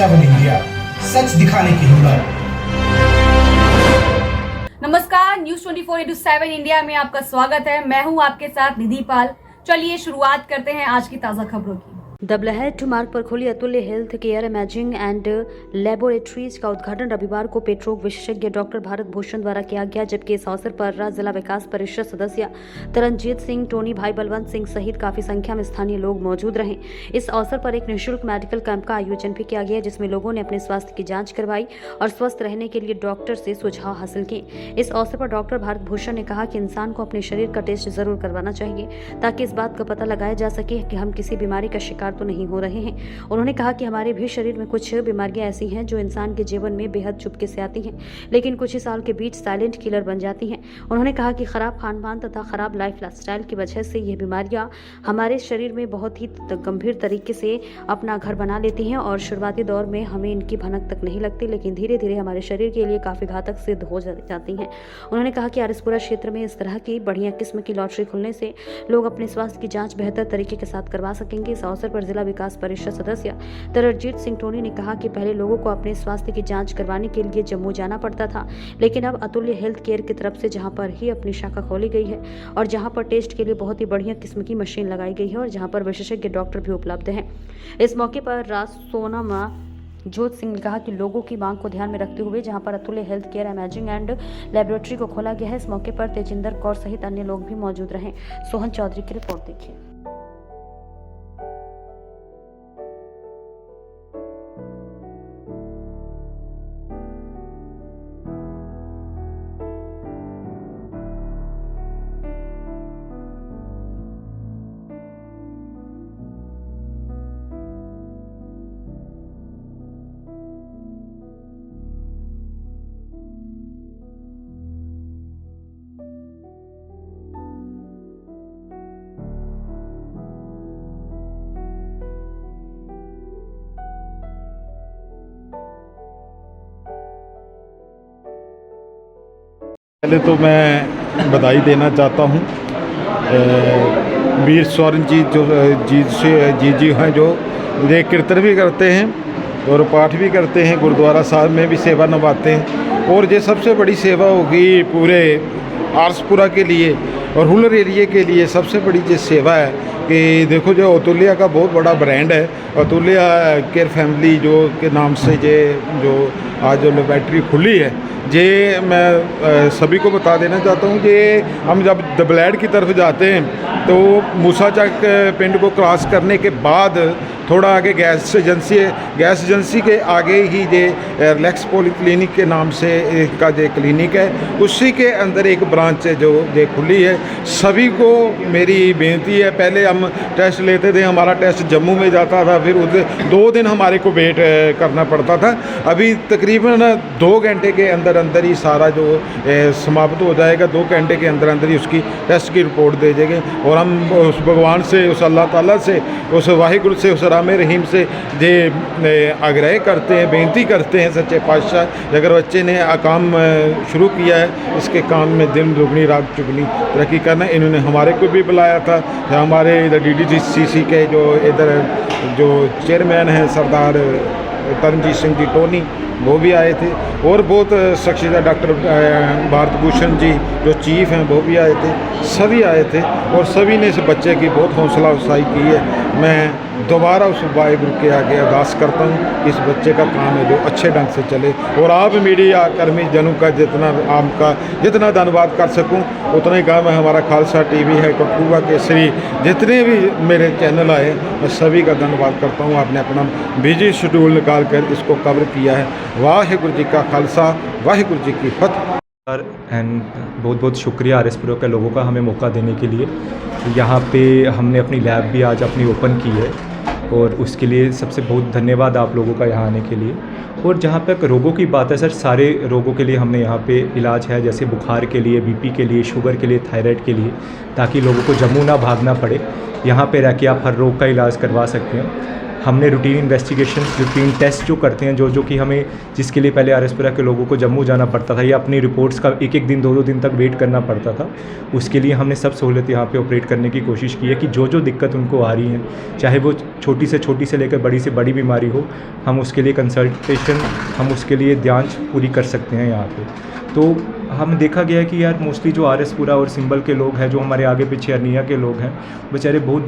7 India, सच दिखाने की हिम्मत। नमस्कार, न्यूज 24/7 इंडिया में आपका स्वागत है। मैं हूं आपके साथ निधि पाल। चलिए शुरुआत करते हैं आज की ताजा खबरों की। दबलहट मार्ग पर खुली अतुल्य health care imaging and laboratories का उद्घाटन रविवार को पेट्रोग विशेषज्ञ डॉक्टर भारत भूषण द्वारा किया गया, जबकि इस अवसर पर राज्य जिला विकास परिषद सदस्य तरनजीत सिंह, टोनी भाई बलवंत सिंह सहित काफी संख्या में स्थानीय लोग मौजूद रहे। इस अवसर पर एक निःशुल्क मेडिकल कैंप का आयोजन भी किया गया, जिसमें लोगों ने अपने स्वास्थ्य की जाँच करवाई और स्वस्थ रहने के लिए डॉक्टर से सुझाव हासिल किए। इस अवसर पर डॉक्टर भारत भूषण ने कहा कि इंसान को अपने शरीर का टेस्ट जरूर करवाना चाहिए, ताकि इस बात का पता लगाया जा सके कि हम किसी बीमारी का शिकार तो नहीं हो रहे हैं। उन्होंने कहा कि हमारे भी शरीर में कुछ बीमारियां ऐसी हैं जो इंसान के जीवन में बेहद चुपके से आती हैं, लेकिन कुछ ही साल के बीच साइलेंट किलर बन जाती हैं। उन्होंने कहा कि खराब खान-पान तथा खराब लाइफस्टाइल की वजह से ये बीमारियां हमारे शरीर में बहुत ही गंभीर तरीके से अपना घर बना लेती हैं और शुरुआती दौर में हमें इनकी भनक तक नहीं लगती, लेकिन धीरे धीरे हमारे शरीर के लिए काफी घातक सिद्ध हो जाती हैं। उन्होंने कहा कि आरएसपुरा क्षेत्र में इस तरह की बढ़िया किस्म की लॉटरी खुलने से लोग अपने स्वास्थ्य की जाँच बेहतर तरीके के साथ करवा सकेंगे। इस अवसर पर जिला विकास परिषद सदस्य तरनजीत सिंह टोनी ने कहा कि पहले लोगों को अपने स्वास्थ्य की जांच करवाने के लिए जम्मू जाना पड़ता था, लेकिन अब अतुल्य हेल्थ केयर की तरफ से जहां पर ही अपनी शाखा खोली गई है और जहां पर टेस्ट के लिए बहुत ही बढ़िया किस्म की मशीन लगाई गई है और जहां पर विशेषज्ञ डॉक्टर भी उपलब्ध हैं। इस मौके पर सोनामा जोत सिंह ने कहा कि लोगों की मांग को ध्यान में रखते हुए जहां पर अतुल्य health care imaging and laboratory को खोला गया है। इस मौके पर तेजिंदर कौर सहित अन्य लोग भी मौजूद रहे। सोहन चौधरी की रिपोर्ट देखिए। पहले तो मैं बधाई देना चाहता हूँ वीर स्वर्ण जी जो जी हैं, जो ये कीर्तन भी करते हैं और पाठ भी करते हैं, गुरुद्वारा साहब में भी सेवा निभाते हैं। और ये सबसे बड़ी सेवा होगी पूरे आरएसपुरा के लिए और रूरल एरिया के लिए। सबसे बड़ी जो सेवा है कि देखो, जो अतुल्य का बहुत बड़ा ब्रांड है, अतुल्य केयर फैमिली जो के नाम से जो आज जो लेबोरेटरी खुली है, ये मैं सभी को बता देना चाहता हूँ कि हम जब दबलैड की तरफ जाते हैं तो मूसा चक पिंड को क्रॉस करने के बाद थोड़ा आगे गैस एजेंसी के आगे ही ये रिलैक्स पॉलीक्लिनिक के नाम से इसका जो क्लिनिक है, उसी के अंदर एक ब्रांच है जो ये खुली है। सभी को मेरी बेनती है, पहले हम टेस्ट लेते थे, हमारा टेस्ट जम्मू में जाता था, फिर उसे 2 दिन हमारे को वेट करना पड़ता था। अभी तकरीबन 2 घंटे के अंदर अंदर ही सारा जो समाप्त हो जाएगा। 2 घंटे के अंदर अंदर ही उसकी टेस्ट की रिपोर्ट दे देंगे और हम उस भगवान से, उस अल्लाह ताला से, उस वाहिगुरु से, उस राम रहीम से ये आग्रह करते हैं, बेनती करते हैं सच्चे पातशाह, अगर बच्चे ने काम शुरू किया है, इसके काम में दिन दुगनी रात चुगनी तरक्की करना। इन्होंने हमारे को भी बुलाया था, हमारे इधर DDCC के जो इधर जो चेयरमैन हैं सरदार तरनजीत सिंह जी टोनी, वो भी आए थे और बहुत शख्सियत डॉक्टर भारत भूषण जी जो चीफ हैं वो भी आए थे, सभी आए थे और सभी ने इस बच्चे की बहुत हौसला अफजाई की है। मैं दोबारा उस वाहिगुरु के आगे अरदास करता हूँ कि इस बच्चे का काम है जो अच्छे ढंग से चले और आप मीडिया कर्मी जनों का जितना धन्यवाद कर सकूँ उतना ही काम है। हमारा खालसा टीवी है, कठुआ केसरी, जितने भी मेरे चैनल आए, मैं सभी का धन्यवाद करता हूँ। आपने अपना बिजी शेड्यूल निकाल कर इसको कवर किया है। वाहिगुरु जी का खालसा, वाहिगुरु जी की फतह। एंड बहुत बहुत शुक्रिया आरएसपुरा के लोगों का हमें मौका देने के लिए। यहाँ पे हमने अपनी लैब भी आज अपनी ओपन की है और उसके लिए सबसे बहुत धन्यवाद आप लोगों का यहाँ आने के लिए। और जहाँ तक रोगों की बात है सर, सारे रोगों के लिए हमने यहाँ पे इलाज है, जैसे बुखार के लिए, बीपी के लिए, शुगर के लिए, थायराइड के लिए, ताकि लोगों को जम्मू ना भागना पड़े। यहाँ पे रह के आप हर रोग का इलाज करवा सकते हैं। हमने रूटीन इन्वेस्टिगेशन, रूटीन टेस्ट जो करते हैं, जो कि हमें जिसके लिए पहले आरएसपुरा के लोगों को जम्मू जाना पड़ता था या अपनी रिपोर्ट्स का एक दिन 2 दिन तक वेट करना पड़ता था, उसके लिए हमने सब सहूलियत यहाँ पे ऑपरेट करने की कोशिश की है कि जो दिक्कत उनको आ रही है, चाहे वो छोटी से लेकर बड़ी से बड़ी बीमारी हो, हम उसके लिए कंसल्टेशन, हम उसके लिए जांच पूरी कर सकते हैं यहाँ पे। तो हम देखा गया है कि यार मोस्टली जो आरएसपुरा और सिंबल के लोग हैं, जो हमारे आगे पीछे अरनिया के लोग हैं, बेचारे बहुत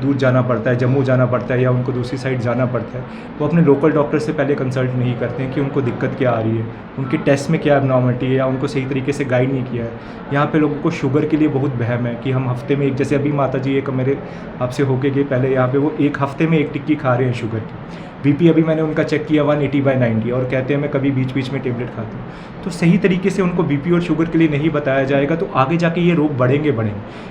दूर जाना पड़ता है, जम्मू जाना पड़ता है या उनको दूसरी साइड जाना पड़ता है। वो अपने लोकल डॉक्टर से पहले कंसल्ट नहीं करते हैं कि उनको दिक्कत क्या आ रही है, उनके टेस्ट में क्या एबनॉर्मलिटी है या उनको सही तरीके से गाइड नहीं किया है। यहाँ पे लोगों को शुगर के लिए बहुत वहम है कि हम हफ्ते में एक, जैसे अभी माता जी एक मेरे आपसे होके गए पहले, यहाँ पे वो एक हफ्ते में 1 टिक्की खा रहे हैं शुगर की। बीपी अभी मैंने उनका चेक किया 180/90 और कहते हैं मैं कभी बीच में टेबलेट खाता हूँ। तो सही तरीके से उनको बीपी और शुगर के लिए नहीं बताया जाएगा तो आगे जाके ये रोग बढ़ेंगे।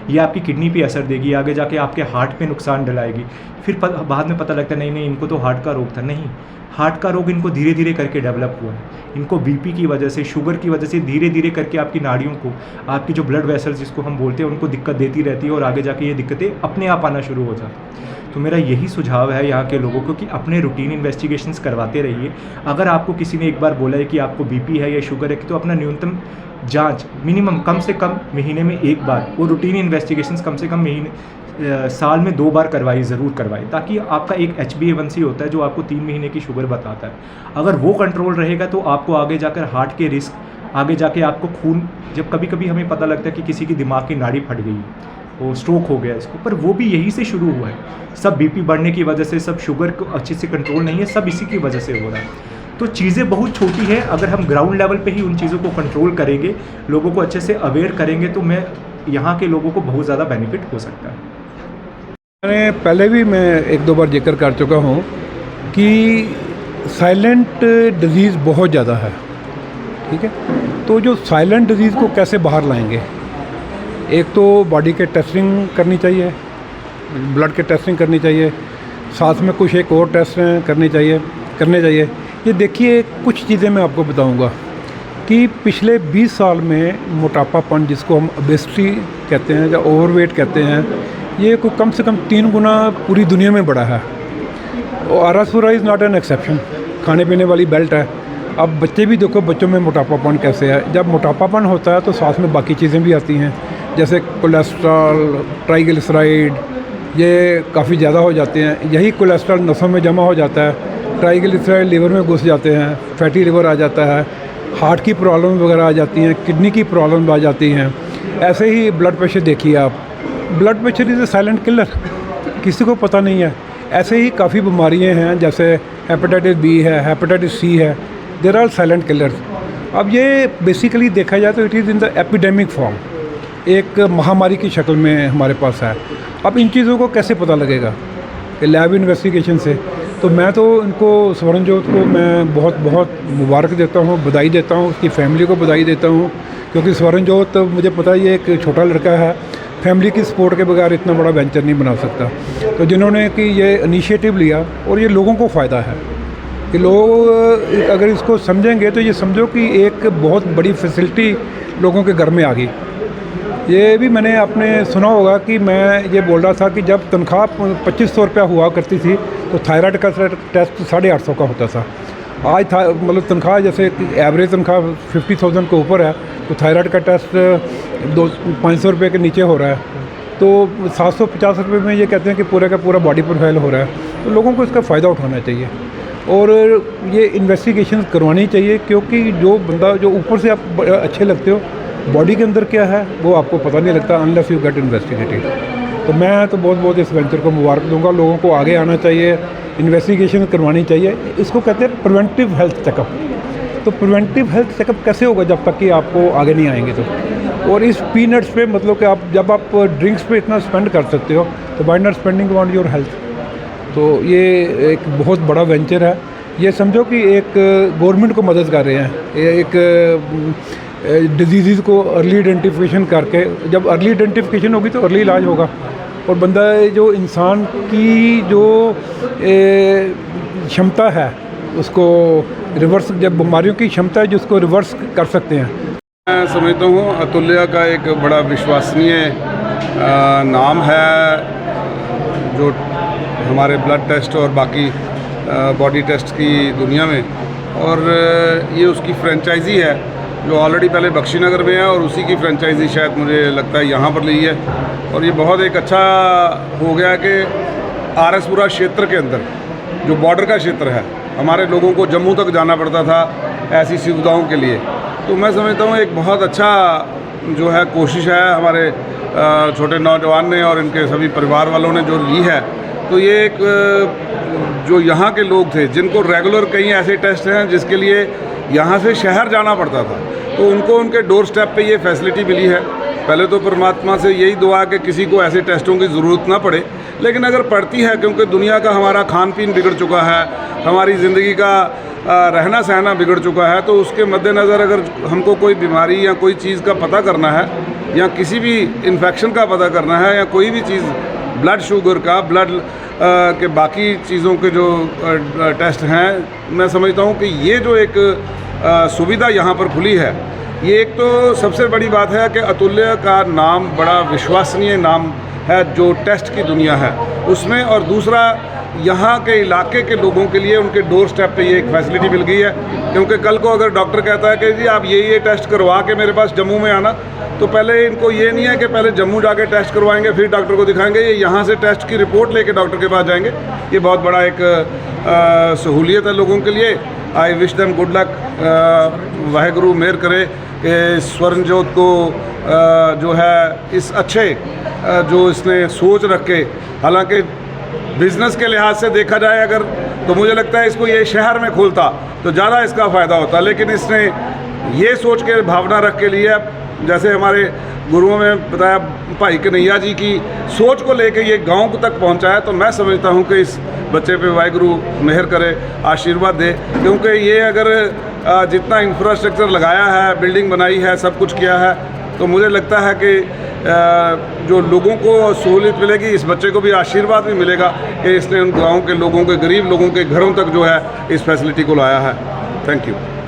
ये आपकी किडनी पे असर देगी, आगे जाके आपके हार्ट पे नुकसान डलाएगी। फिर बाद में पता लगता है नहीं इनको तो हार्ट का रोग था। नहीं, हार्ट का रोग इनको धीरे धीरे करके डेवलप हुआ है। इनको बीपी की वजह से, शुगर की वजह से धीरे धीरे करके आपकी नाड़ियों को, आपकी जो ब्लड वेसल्स जिसको हम बोलते हैं, उनको दिक्कत देती रहती है और आगे जाके ये दिक्कतें अपने आप आना शुरू हो जाती है। तो मेरा यही सुझाव है यहाँ के लोगों को कि अपने रूटीन इन्वेस्टिगेशंस करवाते रहिए। अगर आपको किसी ने एक बार बोला है कि आपको बीपी है या शुगर है, तो अपना न्यूनतम जांच मिनिमम कम से कम महीने में 1 बार, वो रूटीन इन्वेस्टिगेशंस कम से कम साल में 2 बार ज़रूर करवाई, ताकि आपका एक HbA1c होता है जो आपको 3 महीने की शुगर बताता है। अगर वो कंट्रोल रहेगा तो आपको आगे जाकर हार्ट के रिस्क, आगे जाके आपको खून, जब कभी कभी हमें पता लगता है कि किसी की दिमाग की नाड़ी फट गई, वो स्ट्रोक हो गया इसको, पर वो भी यही से शुरू हुआ है। सब बीपी बढ़ने की वजह से, सब शुगर को अच्छे से कंट्रोल नहीं है, सब इसी की वजह से हो रहा है। तो चीज़ें बहुत छोटी हैं, अगर हम ग्राउंड लेवल पे ही उन चीज़ों को कंट्रोल करेंगे, लोगों को अच्छे से अवेयर करेंगे, तो यहाँ के लोगों को बहुत ज़्यादा बेनिफिट हो सकता है। मैंने पहले भी मैं 1-2 बार जिक्र कर चुका हूँ कि साइलेंट डिजीज़ बहुत ज़्यादा है, ठीक है। तो जो साइलेंट डिजीज़ को कैसे बाहर लाएंगे, एक तो बॉडी के टेस्टिंग करनी चाहिए, ब्लड के टेस्टिंग करनी चाहिए, साथ में कुछ एक और टेस्ट करने चाहिए। ये देखिए, कुछ चीज़ें मैं आपको बताऊंगा कि पिछले 20 साल में मोटापापन, जिसको हम ओबेसिटी कहते हैं या ओवरवेट कहते हैं, ये कोई कम से कम 3 गुना पूरी दुनिया में बढ़ा है। और R S Pura is not an exception, खाने पीने वाली बेल्ट है। अब बच्चे भी देखो, बच्चों में मोटापापन कैसे है। जब मोटापापन होता है तो साथ में बाकी चीज़ें भी आती हैं, जैसे कोलेस्ट्रॉल, ट्राइग्लिसराइड, ये काफ़ी ज़्यादा हो जाते हैं। यही कोलेस्ट्रॉल नसों में जमा हो जाता है, ट्राइग्लिसराइड लिवर में घुस जाते हैं, फैटी लिवर आ जाता है, हार्ट की प्रॉब्लम वगैरह आ जाती हैं, किडनी की प्रॉब्लम आ जाती हैं। ऐसे ही ब्लड प्रेशर देखिए आप, blood pressure is a silent killer, किसी को पता नहीं है। ऐसे ही काफ़ी बीमारियाँ हैं, जैसे हेपेटाइटिस बी है, हेपेटाइटिस सी है, देर आर साइलेंट किलर्स। अब ये बेसिकली देखा जाए तो it is in the epidemic form, एक महामारी की शक्ल में हमारे पास है। अब इन चीज़ों को कैसे पता लगेगा? लैब इन्वेस्टिगेशन से। तो मैं तो इनको, स्वरणजोत को मैं बहुत बहुत मुबारक देता हूँ, बधाई देता हूँ, उसकी फैमिली को बधाई देता हूँ, क्योंकि स्वरणजोत मुझे पता है ये एक छोटा लड़का है, फैमिली की सपोर्ट के बगैर इतना बड़ा वेंचर नहीं बना सकता। तो जिन्होंने कि ये इनिशिएटिव लिया, और ये लोगों को फ़ायदा है कि लोग अगर इसको समझेंगे तो ये समझो कि एक बहुत बड़ी फैसिलिटी लोगों के घर में आ गई। ये भी मैंने आपने सुना होगा कि मैं ये बोल रहा था कि जब तनख्वाह 2500 रुपया हुआ करती थी तो थायराइड का टेस्ट 850 का होता था। आज था मतलब तनख्वाह जैसे एवरेज तनख्वाह 50,000 के ऊपर है, तो थायराइड का टेस्ट 500 रुपये के नीचे हो रहा है। तो 750 रुपये में ये कहते हैं कि पूरा का पूरा बॉडी प्रोफाइल हो रहा है। तो लोगों को इसका फ़ायदा उठाना चाहिए और ये इन्वेस्टिगेशन करवानी चाहिए, क्योंकि जो बंदा जो ऊपर से आप अच्छे लगते हो, बॉडी के अंदर क्या है वो आपको पता नहीं लगता अनलेस यू गेट इन्वेस्टिगेटेड। तो मैं तो बहुत बहुत इस वेंचर को मुबारक दूंगा। लोगों को आगे आना चाहिए, इन्वेस्टिगेशन करवानी चाहिए। इसको कहते हैं प्रिवेंटिव हेल्थ चेकअप। तो प्रिवेंटिव हेल्थ चेकअप कैसे होगा जब तक कि आपको आगे नहीं आएंगे तो। और इस पीनट्स पे मतलब कि आप जब आप ड्रिंक्स पे इतना स्पेंड कर सकते हो तो why not spending on your health. तो ये एक बहुत बड़ा वेंचर है। ये समझो कि एक गवर्नमेंट को मदद कर रहे हैं, एक डिजीज़ को अर्ली आइडेंटिफिकेशन करके, जब अर्ली आइडेंटिफिकेशन होगी तो अर्ली इलाज होगा और बंदा जो इंसान की जो क्षमता है उसको रिवर्स, जब बीमारियों की क्षमता है जिसको रिवर्स कर सकते हैं। मैं समझता हूँ अतुल्य का एक बड़ा विश्वसनीय नाम है जो हमारे ब्लड टेस्ट और बाकी बॉडी टेस्ट की दुनिया में। और ये उसकी फ्रेंचाइजी है जो ऑलरेडी पहले बख्शीनगर में है और उसी की फ्रेंचाइजी शायद मुझे लगता है यहाँ पर ली है। और ये बहुत एक अच्छा हो गया कि आरएसपुरा क्षेत्र के अंदर जो बॉर्डर का क्षेत्र है, हमारे लोगों को जम्मू तक जाना पड़ता था ऐसी सुविधाओं के लिए। तो मैं समझता हूँ एक बहुत अच्छा जो है कोशिश है हमारे छोटे नौजवान ने और इनके सभी परिवार वालों ने जो ली है। तो ये एक जो यहाँ के लोग थे जिनको रेगुलर कई ऐसे टेस्ट हैं जिसके लिए यहाँ से शहर जाना पड़ता था, तो उनको उनके डोर स्टेप पे ये फैसिलिटी मिली है। पहले तो परमात्मा से यही दुआ कि किसी को ऐसे टेस्टों की ज़रूरत ना पड़े, लेकिन अगर पड़ती है, क्योंकि दुनिया का हमारा खान पीन बिगड़ चुका है, हमारी ज़िंदगी का रहना सहना बिगड़ चुका है, तो उसके मद्देनज़र अगर हमको कोई बीमारी या कोई चीज़ का पता करना है या किसी भी इन्फेक्शन का पता करना है या कोई भी चीज़ ब्लड शुगर का, ब्लड के बाकी चीज़ों के जो टेस्ट हैं, मैं समझता हूँ कि ये जो एक सुविधा यहाँ पर खुली है, ये एक तो सबसे बड़ी बात है कि अतुल्य का नाम बड़ा विश्वसनीय नाम है जो टेस्ट की दुनिया है उसमें। और दूसरा, यहाँ के इलाके के लोगों के लिए उनके डोर स्टेप पे ये एक फैसिलिटी मिल गई है। क्योंकि कल को अगर डॉक्टर कहता है कि जी आप ये टेस्ट करवा के मेरे पास जम्मू में आना, तो पहले इनको ये नहीं है कि पहले जम्मू जाके टेस्ट करवाएंगे फिर डॉक्टर को दिखाएंगे, ये यहाँ से टेस्ट की रिपोर्ट लेके डॉक्टर के पास जाएंगे। ये बहुत बड़ा एक सहूलियत है लोगों के लिए। I wish them good luck. Waheguru मेहर करे कि स्वर्णजोत को जो है इस अच्छे जो इसने सोच रख के, हालांकि बिज़नेस के लिहाज से देखा जाए अगर, तो मुझे लगता है इसको ये शहर में खोलता तो ज़्यादा इसका फ़ायदा होता, लेकिन इसने ये सोच के भावना रख के लिए, जैसे हमारे गुरुओं में बताया भाई कन्हैया जी की सोच को लेके ये गांव तक पहुंचा है। तो मैं समझता हूं कि इस बच्चे पे वाहिगुरु मेहर करे, आशीर्वाद दे, क्योंकि ये अगर जितना इंफ्रास्ट्रक्चर लगाया है, बिल्डिंग बनाई है, सब कुछ किया है, तो मुझे लगता है कि जो लोगों को सहूलियत मिलेगी, इस बच्चे को भी आशीर्वाद भी मिलेगा कि इसने उन गाँव के लोगों के, गरीब लोगों के घरों तक जो है इस फैसिलिटी को लाया है। Thank you.